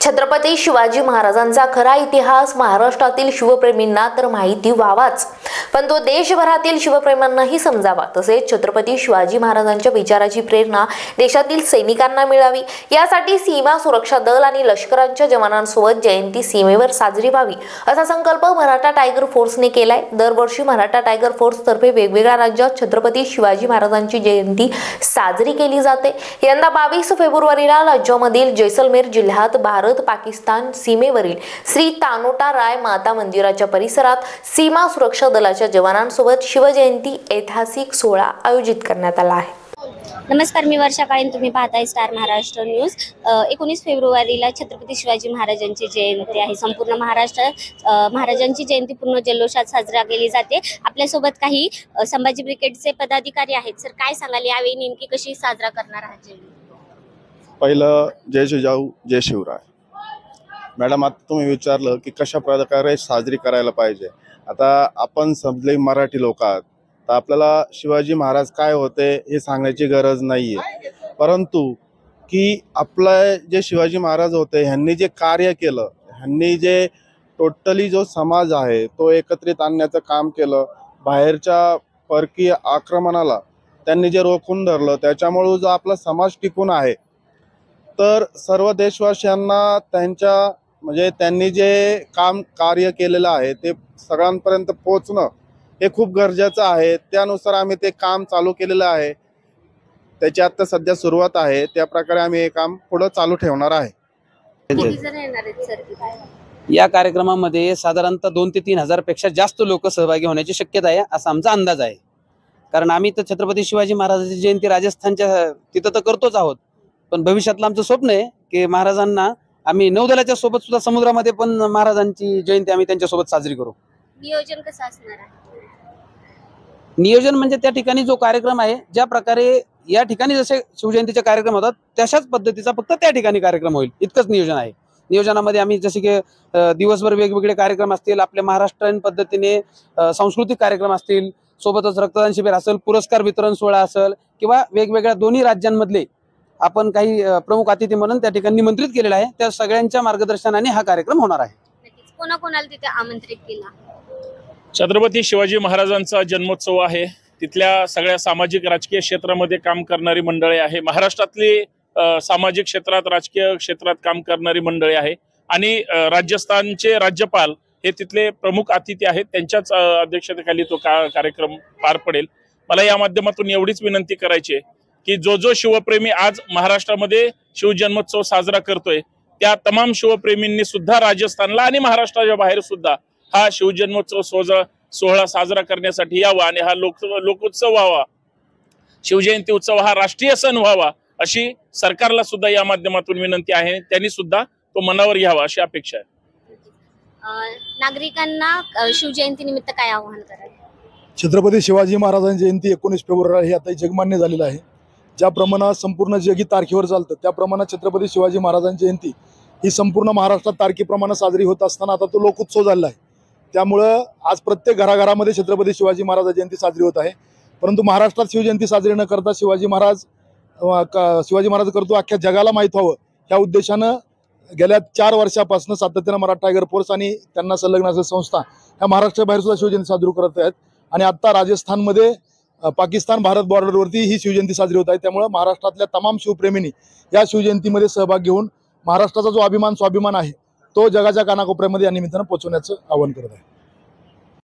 छत्रपती शिवाजी महाराजांचा खरा इतिहास महाराष्ट्रातील शिवप्रेमींना तर माहिती व्हावाच, पण तो देशभरातील शिवप्रेमींनाही समजावा। तसेच छत्रपती शिवाजी महाराजांच्या विचाराची प्रेरणा देशातील सैनिकांना मिळावी, यासाठी सीमा सुरक्षा दल आणि लष्कराच्या जवानांसोबत जयंती सीमेवर साजरी व्हावी असा संकल्प मराठा टायगर फोर्सने केलाय। दरवर्षी मराठा टायगर फोर्स तर्फे वेगवेगळ्या राज्यात छत्रपती शिवाजी महाराजांची जयंती साजरी केली जाते। यंदा 22 फेब्रुवारीला राज्यामधील जैसलमेर जिल्ह्यात भारत पाकिस्तान सीमेवरील श्री तानोटा राय माता मंदिराच्या परिसरात सीमा सुरक्षा दलाच्या जवानांसोबत शिवजयंती ऐतिहासिक सोहळा आयोजित करण्यात आला आहे। नमस्कार, मी वर्षा काळे, तुम्ही पाहताय स्टार महाराष्ट्र न्यूज। 19 फेब्रुवारीला छत्रपती शिवाजी महाराजांची जयंती आहे। संपूर्ण महाराष्ट्रात महाराजांची जयंती पूर्ण जल्लोषात साजरा केली जाते। आपल्यासोबत काही संभाजी ब्रिगेडचे पदाधिकारी आहेत। सर, काय सांगाल यावेळी नेमकी कशी साजरा करणार आहात जयंती? पहिलं जय जिजाऊ जय शिवराय। मॅडम, आता तुम्ही विचारलं की कशा प्रकारे साजरी करायला पाहिजे। आता आपण समजले मराठी लोक आहात, तर आपल्याला शिवाजी महाराज काय होते हे सांगण्याची गरज नाहीये, परंतु की आपले जे शिवाजी महाराज होते ह्यांनी जे कार्य केलं, ह्यांनी जे टोटली जो समाज आहे तो एकत्रित आणण्याचं काम केलं, बाहेरच्या परकीय आक्रमणाला त्यांनी जे रोखून धरलं, त्याच्यामुळे जो आपला समाज टिकून आहे, तर सर्व देशवासियांना त्यांच्या म्हणजे त्यांनी जे कार्य केलेलं आहे ते सगळ्यांपर्यंत पोहोचणं हे खूप गरजेचं आहे। त्यानुसार आम्ही ते काम चालू केलेलं आहे। त्याची आता सध्या सुरुवात आहे, त्या प्रकारे आम्ही हे काम पुढे चालू ठेवणार आहे। या कार्यक्रमामध्ये साधारणतः 2 ते 3 हजार पेक्षा जास्त लोक सहभागी होण्याची शक्यता आहे असा आमचा अंदाज आहे। कारण आम्ही तर छत्रपती शिवाजी महाराजांची जयंती राजस्थानच्या तिथं तर करतोच आहोत, पण भविष्यातलं आमचं स्वप्न आहे की महाराजांना आम्ही नौदलाच्या सोबत सुद्धा समुद्रामध्ये पण महाराजांची जयंती आम्ही त्यांच्यासोबत साजरी करू। नियोजन कसं असणार आहे? नियोजन म्हणजे त्या ठिकाणी जो कार्यक्रम आहे, ज्या प्रकारे या ठिकाणी जसे शिवजयंतीचे कार्यक्रम होतात तशाच पद्धतीचा फक्त त्या ठिकाणी कार्यक्रम होईल, इतकंच नियोजन आहे। नियोजनामध्ये आम्ही जसे की दिवसभर वेगवेगळे कार्यक्रम असतील, आपल्या महाराष्ट्रीयन पद्धतीने सांस्कृतिक कार्यक्रम असतील, सोबतच रक्तदान शिबिर असेल, पुरस्कार वितरण सोहळा असेल, किंवा वेगवेगळ्या दोन्ही राज्यांमधले आपण काही प्रमुख अतिथी म्हणून त्या ठिकाणी निमंत्रित केलेला आहे। त्या सगळ्यांच्या मार्गदर्शनाने हा कार्यक्रम होणार आहे। नक्कीच कोणाकोणाला तिथे आमंत्रित केला? छत्रपती शिवाजी महाराजांचा जन्मोत्सव आहे, तिथल्या सगळ्या सामाजिक राजकीय क्षेत्रामध्ये काम करणारी मंडळी आहे, महाराष्ट्रातली सामाजिक क्षेत्रात राजकीय क्षेत्रात काम करणारी मंडळी आहे, आणि राजस्थानचे राज्यपाल हे तिथले प्रमुख अतिथी आहेत, त्यांच्याच अध्यक्षतेखाली तो कार्यक्रम पार पडेल। मला या माध्यमातून एवढीच विनंती करायची आहे की जो शिवप्रेमी आज महाराष्ट्रामध्ये शिवजन्मोत्सव साजरा करतोय, त्या तमाम शिवप्रेमींनी सुद्धा राजस्थानला आणि महाराष्ट्राच्या बाहेर सुद्धा हा शिवजन्मोत्सव सोहळा साजरा करण्यासाठी यावा आणि हा लोकोत्सव व्हावा, शिवजयंती उत्सव हा राष्ट्रीय सण व्हावा, अशी सरकारला सुद्धा या माध्यमातून विनंती आहे। त्यांनी सुद्धा तो मनावर घ्यावा अशी अपेक्षा आहे। नागरिकांना शिवजयंती निमित्त काय आवाहन कराल? छत्रपती शिवाजी महाराजांची जयंती 19 फेब्रुवारी हे आता जगमान्य झालेलं आहे। ज्याप्रमाणे संपूर्ण जगी तारखेवर चालतं, त्याप्रमाणे छत्रपती शिवाजी महाराजांची जयंती ही संपूर्ण महाराष्ट्रात तारखेप्रमाणे साजरी होत असताना आता तो लोकोत्सव झालेला आहे। त्यामुळं आज प्रत्येक घराघरामध्ये छत्रपती शिवाजी महाराज जयंती साजरी होत आहे। परंतु महाराष्ट्रात शिवजयंती साजरी न करता शिवाजी महाराज करतो अख्ख्या जगाला माहीत व्हावं, ह्या उद्देशानं गेल्या 4 वर्षापासून सातत्यानं मराठा टायगर फोर्स आणि त्यांना संलग्न असलेल्या संस्था ह्या महाराष्ट्राबाहेर सुद्धा शिवजयंती साजरी करत आहेत। आणि आता राजस्थानमध्ये पाकिस्तान भारत बॉर्डरवरती ही शिवजयंती साजरी होत आहे। त्यामुळे महाराष्ट्रातल्या तमाम शिवप्रेमींनी या शिवजयंतीमध्ये सहभाग घेऊन महाराष्ट्राचा जो अभिमान स्वाभिमान आहे तो जगाच्या कानाकोपऱ्यामध्ये या निमित्तानं पोहोचवण्याचं आवाहन करत आहे।